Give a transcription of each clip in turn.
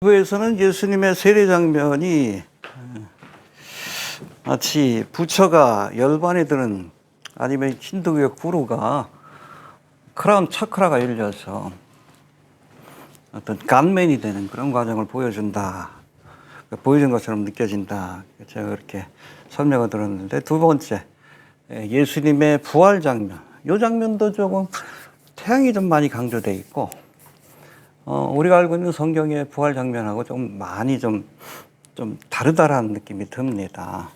부에서는 예수님의 세례 장면이 마치 부처가 열반에 드는 아니면 힌두교의 구루가 크라운 차크라가 열려서 어떤 간맨이 되는 그런 과정을 보여준다. 보여준 것처럼 느껴진다. 제가 그렇게 설명을 들었는데, 두 번째, 예수님의 부활 장면. 이 장면도 조금 태양이 좀 많이 강조되어 있고, 우리가 알고 있는 성경의 부활 장면하고 좀 많이 좀 다르다라는 느낌이 듭니다.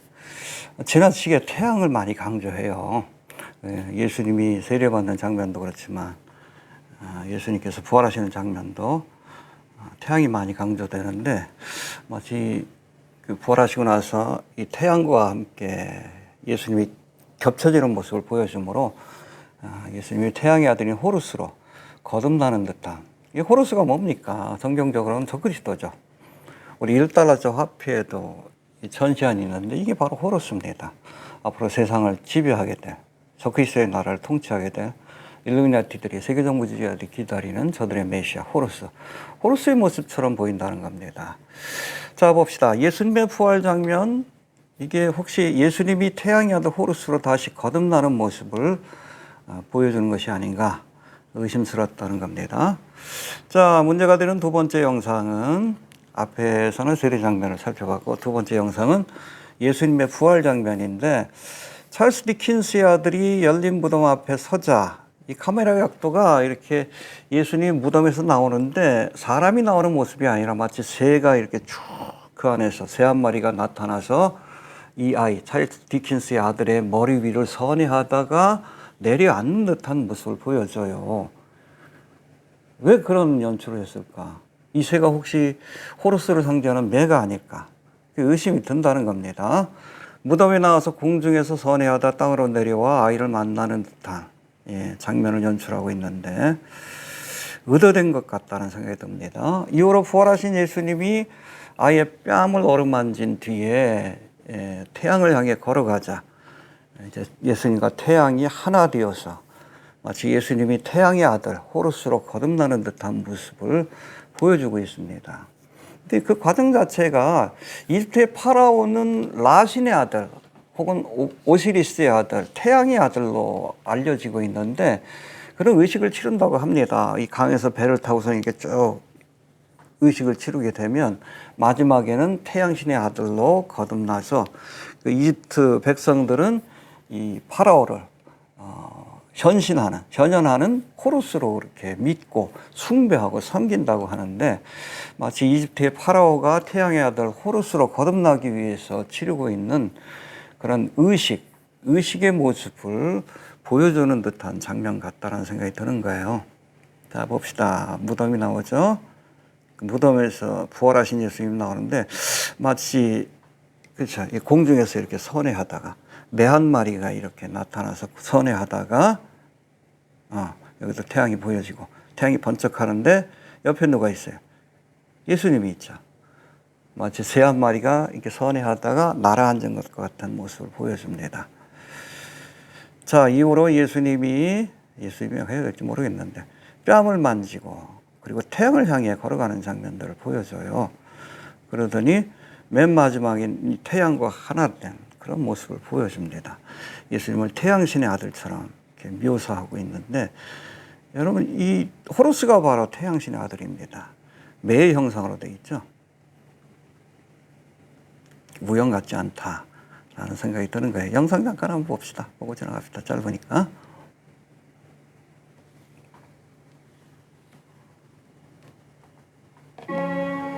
지나치게 태양을 많이 강조해요. 예수님이 세례받는 장면도 그렇지만, 예수님께서 부활하시는 장면도 태양이 많이 강조되는데, 마치 그 부활하시고 나서 이 태양과 함께 예수님이 겹쳐지는 모습을 보여주므로 예수님이 태양의 아들인 호루스로 거듭나는 듯한, 이 호루스가 뭡니까? 성경적으로는 적그리스도죠. 우리 1달러짜리 화폐에도 전시안이 있는데 이게 바로 호루스입니다. 앞으로 세상을 지배하게 될, 적그리스도의 나라를 통치하게 될 일루미나티들이, 세계정부주의자들이 기다리는 저들의 메시아 호루스. 호루스의 모습처럼 보인다는 겁니다. 자, 봅시다. 예수님의 부활 장면, 이게 혹시 예수님이 태양의 아들 호루스로 다시 거듭나는 모습을 보여주는 것이 아닌가 의심스럽다는 겁니다. 자, 문제가 되는 두 번째 영상은, 앞에서는 세례 장면을 살펴봤고, 두 번째 영상은 예수님의 부활 장면인데, 찰스 디킨스의 아들이 열린 무덤 앞에 서자, 이 카메라 각도가 이렇게 예수님 무덤에서 나오는데 사람이 나오는 모습이 아니라 마치 새가 이렇게 쭉 그 안에서 새 한 마리가 나타나서 이 아이, 찰스 디킨스의 아들의 머리 위를 선회하다가 내려앉는 듯한 모습을 보여줘요. 왜 그런 연출을 했을까? 이 새가 혹시 호루스를 상징하는 매가 아닐까? 의심이 든다는 겁니다. 무덤에 나와서 공중에서 선회하다 땅으로 내려와 아이를 만나는 듯한 장면을 연출하고 있는데, 의도된 것 같다는 생각이 듭니다. 이후로 부활하신 예수님이 아이의 뺨을 어루만진 뒤에 태양을 향해 걸어가자 이제 예수님과 태양이 하나 되어서 마치 예수님이 태양의 아들 호루스로 거듭나는 듯한 모습을 보여주고 있습니다. 근데 그 과정 자체가 이집트의 파라오는 라신의 아들 혹은 오시리스의 아들, 태양의 아들로 알려지고 있는데, 그런 의식을 치른다고 합니다. 이 강에서 배를 타고서 이렇게 쭉 의식을 치르게 되면 마지막에는 태양신의 아들로 거듭나서 그 이집트 백성들은 이 파라오를 현현하는 호루스로 이렇게 믿고 숭배하고 섬긴다고 하는데, 마치 이집트의 파라오가 태양의 아들 호루스로 거듭나기 위해서 치르고 있는 그런 의식의 모습을 보여주는 듯한 장면 같다는 생각이 드는 거예요. 자, 봅시다. 무덤이 나오죠. 무덤에서 부활하신 예수님이 나오는데, 마치 그렇죠, 공중에서 이렇게 선회하다가 매 한 마리가 이렇게 나타나서 선회하다가 여기서 태양이 보여지고 태양이 번쩍하는데 옆에 누가 있어요? 예수님이 있죠. 마치 새 한 마리가 이렇게 선회하다가 날아앉은 것 같은 모습을 보여줍니다. 자, 이후로 예수님이 해야 될지 모르겠는데 뺨을 만지고 그리고 태양을 향해 걸어가는 장면들을 보여줘요. 그러더니 맨 마지막엔 태양과 하나 된 그런 모습을 보여줍니다. 예수님을 태양신의 아들처럼 이렇게 묘사하고 있는데, 여러분, 이 호루스가 바로 태양신의 아들입니다. 매의 형상으로 되어 있죠. 우연 같지 않다라는 생각이 드는 거예요. 영상 잠깐 한번 봅시다. 보고 지나갑시다. 짧으니까.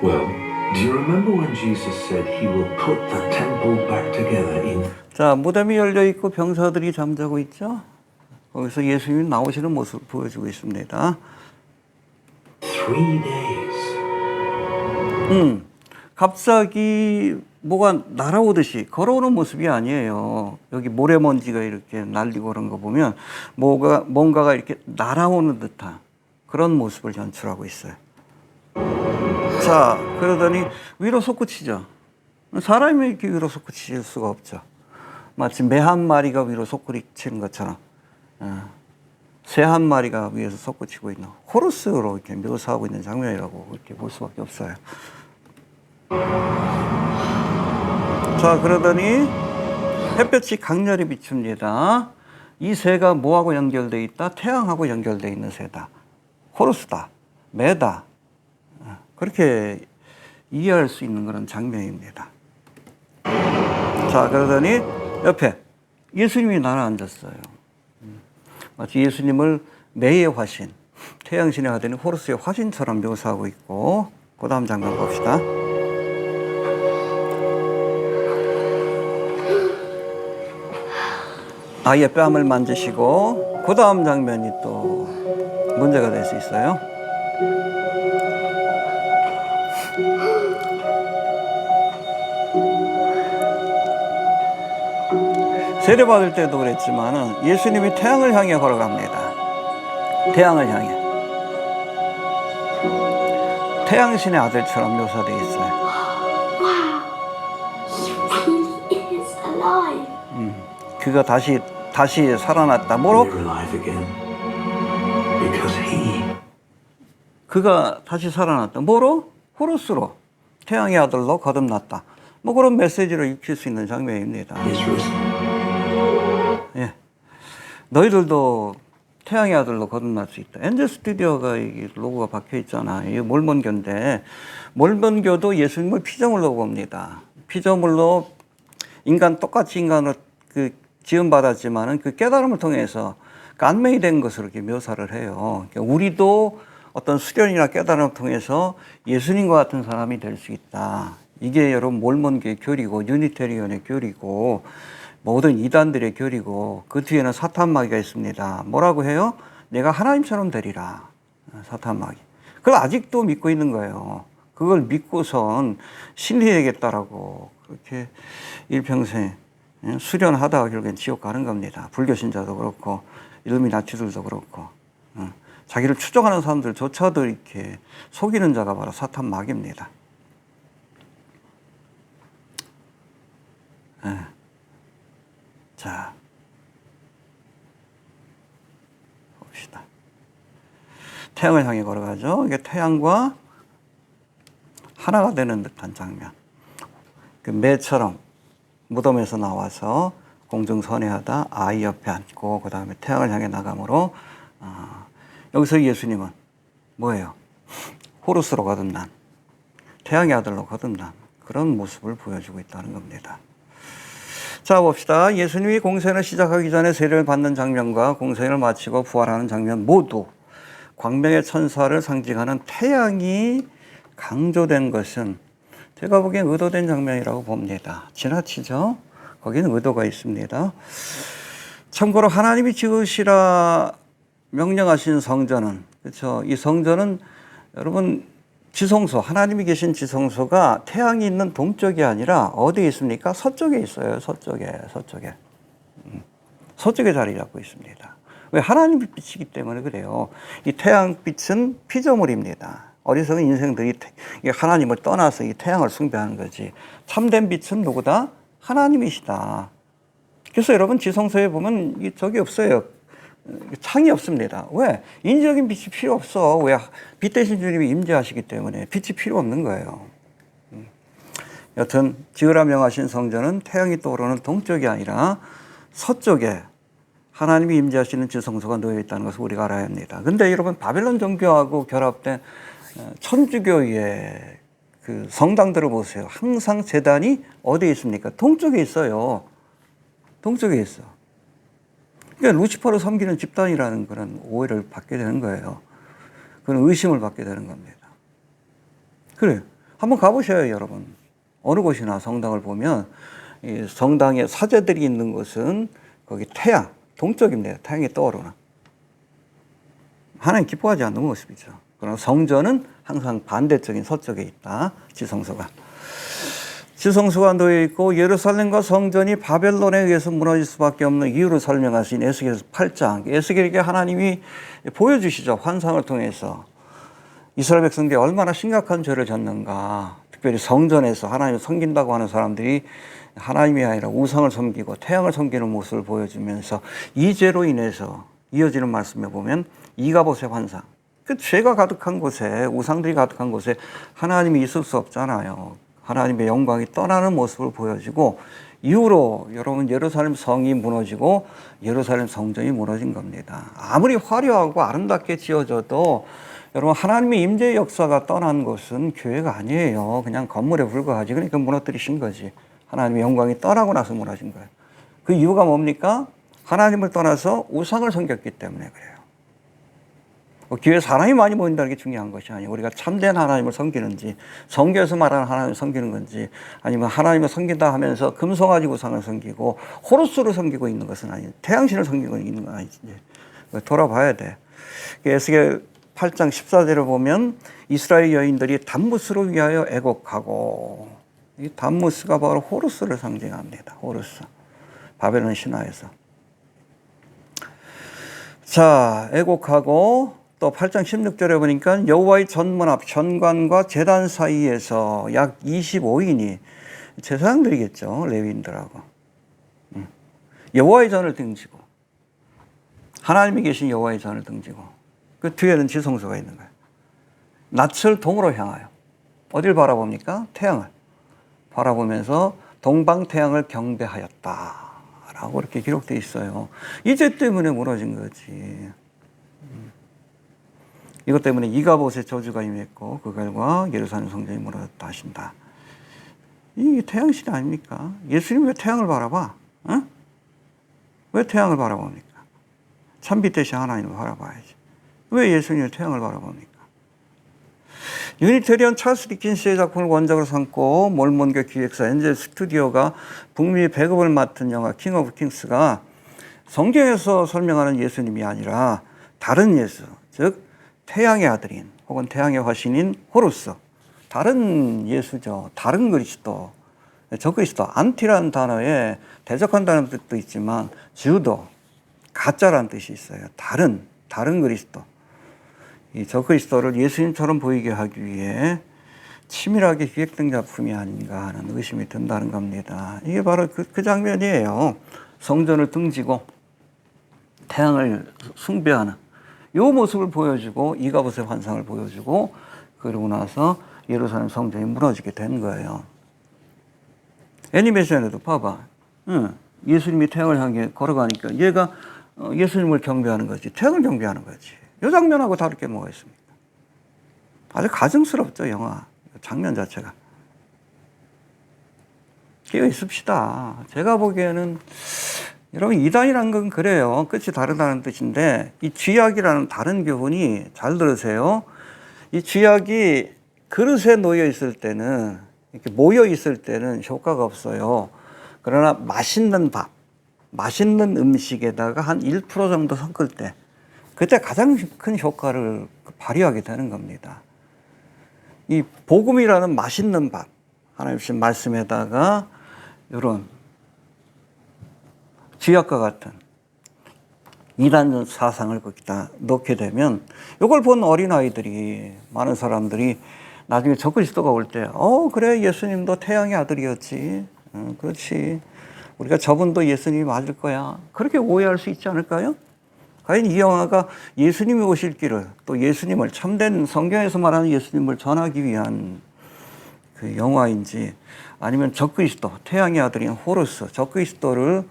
Well, do you remember when Jesus said he will put the temple back together in? 자, 무덤이 열려 있고 병사들이 잠자고 있죠. 거기서 예수님이 나오시는 모습을 보여주고 있습니다. 3 days. 갑자기 뭐가 날아오듯이 걸어오는 모습이 아니에요. 여기 모래먼지가 이렇게 날리고 그런 거 보면 뭔가가 이렇게 날아오는 듯한 그런 모습을 연출하고 있어요. 자, 그러더니 위로 솟구치죠. 사람이 이렇게 위로 솟구칠 수가 없죠. 마치 매 한 마리가 위로 솟구치는 것처럼 새 한 마리가 위에서 솟구치고 있는 호루스로 이렇게 묘사하고 있는 장면이라고 이렇게 볼 수밖에 없어요. 자, 그러더니 햇볕이 강렬히 비춥니다. 이 새가 뭐하고 연결되어 있다? 태양하고 연결되어 있는 새다. 호루스다. 매다. 그렇게 이해할 수 있는 그런 장면입니다. 자, 그러더니 옆에 예수님이 날아앉았어요. 마치 예수님을 매의 화신, 태양신의 아들인 호루스의 화신처럼 묘사하고 있고, 그 다음 장면 봅시다. 아이의 뺨을 만지시고, 그 다음 장면이 또 문제가 될 수 있어요. 세례받을 때도 그랬지만 예수님이 태양을 향해 걸어갑니다. 태양을 향해. 태양신의 아들처럼 묘사되어 있어요. Wow, he really is alive. 그가 다시 살아났다. 뭐로? We're alive again. Because he 그가 다시 살아났다. 뭐로? 호루스로. 태양의 아들로 거듭났다. 뭐 그런 메시지를 익힐 수 있는 장면입니다. is risen. 예. 너희들도 태양의 아들로 거듭날 수 있다. 엔젤 스튜디오가 이 로고가 박혀 있잖아. 이게 몰몬교인데, 몰몬교도 예수님을 피조물로 봅니다. 피조물로 똑같이 인간을 지음받았지만은 그 깨달음을 통해서 간메이 된 것으로 이렇게 묘사를 해요. 그러니까 우리도 어떤 수련이나 깨달음을 통해서 예수님과 같은 사람이 될 수 있다. 이게 여러분 몰몬교의 교리고, 유니테리언의 교리고, 모든 이단들의 교리고, 그 뒤에는 사탄마귀가 있습니다. 뭐라고 해요? 내가 하나님처럼 되리라. 사탄마귀. 그걸 아직도 믿고 있는 거예요. 그걸 믿고선 신뢰해야겠다라고 그렇게 일평생 수련하다가 결국엔 지옥 가는 겁니다. 불교 신자도 그렇고, 일루미나티들도 그렇고, 자기를 추종하는 사람들조차도 이렇게 속이는 자가 바로 사탄마귀입니다. 자, 봅시다. 태양을 향해 걸어가죠. 이게 태양과 하나가 되는 듯한 장면. 그 매처럼 무덤에서 나와서 공중선회하다 아이 옆에 앉고 그 다음에 태양을 향해 나가므로 여기서 예수님은 뭐예요? 호루스로 거듭난, 태양의 아들로 거듭난 그런 모습을 보여주고 있다는 겁니다. 자, 봅시다. 예수님이 공생을 시작하기 전에 세례를 받는 장면과 공생을 마치고 부활하는 장면 모두 광명의 천사를 상징하는 태양이 강조된 것은 제가 보기엔 의도된 장면이라고 봅니다. 지나치죠? 거기는 의도가 있습니다. 참고로 하나님이 지으시라 명령하신 성전은, 그렇죠? 이 성전은 여러분 지성소, 하나님이 계신 지성소가 태양이 있는 동쪽이 아니라 어디에 있습니까? 서쪽에 있어요. 서쪽에. 서쪽에 자리 잡고 있습니다. 왜? 하나님이 빛이기 때문에 그래요. 이 태양빛은 피조물입니다. 어리석은 인생들이 하나님을 떠나서 이 태양을 숭배하는 거지. 참된 빛은 누구다? 하나님이시다. 그래서 여러분 지성소에 보면 저기 없어요. 창이 없습니다. 왜? 인위적인 빛이 필요 없어. 왜? 빛 대신 주님이 임재하시기 때문에 빛이 필요 없는 거예요. 여튼 지으라 명하신 성전은 태양이 떠오르는 동쪽이 아니라 서쪽에 하나님이 임재하시는 지성소가 놓여 있다는 것을 우리가 알아야 합니다. 근데 여러분 바벨론 종교하고 결합된 천주교의 그 성당들을 보세요. 항상 제단이 어디에 있습니까? 동쪽에 있어요. 동쪽에 있어. 그러니까 루시퍼를 섬기는 집단이라는 그런 오해를 받게 되는 거예요. 그런 의심을 받게 되는 겁니다. 그래, 한번 가보셔요, 여러분. 어느 곳이나 성당을 보면 이 성당에 사제들이 있는 곳은 거기 태양, 동쪽입니다. 태양이 떠오르는. 하나님 기뻐하지 않는 모습이죠. 그러나 성전은 항상 반대쪽인 서쪽에 있다. 지성소가. 지성소가 놓여 있고 예루살렘과 성전이 바벨론에 의해서 무너질 수밖에 없는 이유를 설명하신 에스겔서 8장. 에스겔에게 하나님이 보여주시죠. 환상을 통해서. 이스라엘 백성들이 얼마나 심각한 죄를 졌는가. 특별히 성전에서 하나님을 섬긴다고 하는 사람들이 하나님이 아니라 우상을 섬기고 태양을 섬기는 모습을 보여주면서 이 죄로 인해서 이어지는 말씀에 보면 이가봇의 환상. 그 죄가 가득한 곳에, 우상들이 가득한 곳에 하나님이 있을 수 없잖아요. 하나님의 영광이 떠나는 모습을 보여주고, 이후로 여러분 예루살렘 성이 무너지고 예루살렘 성전이 무너진 겁니다. 아무리 화려하고 아름답게 지어져도 여러분 하나님의 임재의 역사가 떠난 곳은 교회가 아니에요. 그냥 건물에 불과하지. 그러니까 무너뜨리신 거지. 하나님의 영광이 떠나고 나서 무너진 거예요. 그 이유가 뭡니까? 하나님을 떠나서 우상을 섬겼기 때문에 그래요. 교회에 사람이 많이 모인다는 게 중요한 것이 아니에요. 우리가 참된 하나님을 섬기는지, 성경에서 말하는 하나님을 섬기는 건지, 아니면 하나님을 섬긴다 하면서 금송아지 우상을 섬기고 호루스를 섬기고 있는 것은 아니에요. 태양신을 섬기고 있는 건 아니지. 돌아봐야 돼. 에스겔 8장 14절을 보면 이스라엘 여인들이 담무스를 위하여 애곡하고, 이 담무스가 바로 호루스를 상징합니다. 호루스. 바벨론 신화에서. 자, 애곡하고 또 8장 16절에 보니까 여호와의 전문 앞 현관과 제단 사이에서 약 25인이 제사장들이겠죠. 레위인들하고. 여호와의 전을 등지고, 하나님이 계신 여호와의 전을 등지고, 그 뒤에는 지성소가 있는 거예요. 낯을 동으로 향하여 어딜 바라봅니까? 태양을 바라보면서 동방태양을 경배하였다라고 이렇게 기록되어 있어요. 이 죄 때문에 무너진 거지. 이것 때문에 이가봇의 저주가 임했고 그 결과 예루살렘 성전이 무너졌다 하신다. 이게 태양신이 아닙니까? 예수님 왜 태양을 바라봐? 어? 왜 태양을 바라봅니까? 참빛 대신 하나님을 바라봐야지. 왜 예수님의 태양을 바라봅니까? 유니테리언 찰스 디킨스의 작품을 원작으로 삼고 몰몬교 기획사 엔젤 스튜디오가 북미 배급을 맡은 영화 킹 오브 킹스가 성경에서 설명하는 예수님이 아니라 다른 예수, 즉 태양의 아들인 혹은 태양의 화신인 호루스, 다른 예수죠. 다른 그리스도. 적그리스도, 안티라는 단어에 대적한다는 뜻도 있지만 주도, 가짜라는 뜻이 있어요. 다른 그리스도. 이 적그리스도를 예수님처럼 보이게 하기 위해 치밀하게 기획된 작품이 아닌가 하는 의심이 든다는 겁니다. 이게 바로 그 장면이에요. 성전을 등지고 태양을 숭배하는 이 모습을 보여주고 이가봇의 환상을 보여주고, 그러고 나서 예루살렘 성전이 무너지게 된 거예요. 애니메이션에도 봐봐. 예수님이 태양을 향해 걸어가니까 얘가 예수님을 경배하는 거지. 태양을 경배하는 거지. 이 장면하고 다를 게 뭐가 있습니까? 아주 가증스럽죠, 영화. 장면 자체가. 깨어 있읍시다. 제가 보기에는 여러분 이단이라는 건 그래요. 끝이 다르다는 뜻인데 이 쥐약이라는 다른 교훈이, 잘 들으세요. 이 쥐약이 그릇에 놓여 있을 때는, 이렇게 모여 있을 때는 효과가 없어요. 그러나 맛있는 밥, 맛있는 음식에다가 한 1% 정도 섞을 때, 그때 가장 큰 효과를 발휘하게 되는 겁니다. 이 복음이라는 맛있는 밥, 하나님 주신 말씀에다가 이런 쥐약과 같은 이단적 사상을 거기다 넣게 되면, 이걸 본 어린아이들이, 많은 사람들이 나중에 적그리스도가 올 때, 그래, 예수님도 태양의 아들이었지. 그렇지. 우리가 저분도 예수님이 맞을 거야. 그렇게 오해할 수 있지 않을까요? 과연 이 영화가 예수님이 오실 길을, 또 예수님을, 참된 성경에서 말하는 예수님을 전하기 위한 그 영화인지, 아니면 적그리스도, 태양의 아들인 호루스, 적그리스도를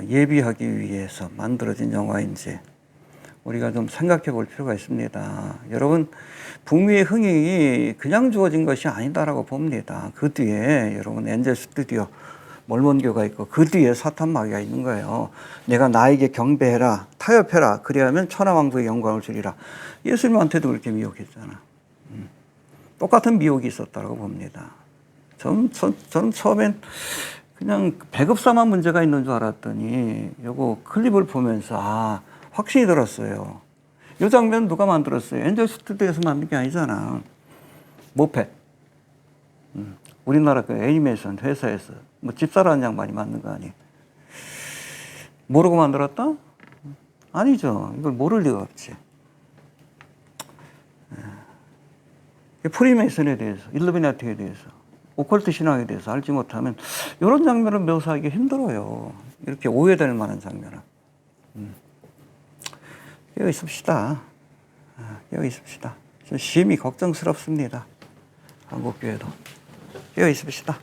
예비하기 위해서 만들어진 영화인지 우리가 좀 생각해 볼 필요가 있습니다. 여러분, 북미의 흥행이 그냥 주어진 것이 아니다라고 봅니다. 그 뒤에 여러분 엔젤 스튜디오, 몰몬교가 있고 그 뒤에 사탄 마귀가 있는 거예요. 내가 나에게 경배해라, 타협해라, 그리하면 천하왕국의 영광을 주리라. 예수님한테도 그렇게 미혹했잖아. 똑같은 미혹이 있었다고 봅니다. 저는 처음엔 그냥 배급사만 문제가 있는 줄 알았더니 요거 클립을 보면서 확신이 들었어요. 이 장면 누가 만들었어요? 엔젤 스튜디오에서 만든 게 아니잖아. 모펫. 우리나라 그 애니메이션 회사에서 뭐 집사라는 양반이 만든 거 아니에요. 모르고 만들었다? 아니죠. 이걸 모를 리가 없지. 프리메이슨에 대해서, 일루미나티에 대해서, 오컬트 신앙에 대해서 알지 못하면 이런 장면을 묘사하기 힘들어요. 이렇게 오해될 만한 장면은. 깨어 있읍시다. 깨어 있읍시다. 좀 심히 걱정스럽습니다. 한국교회도 깨어 있읍시다.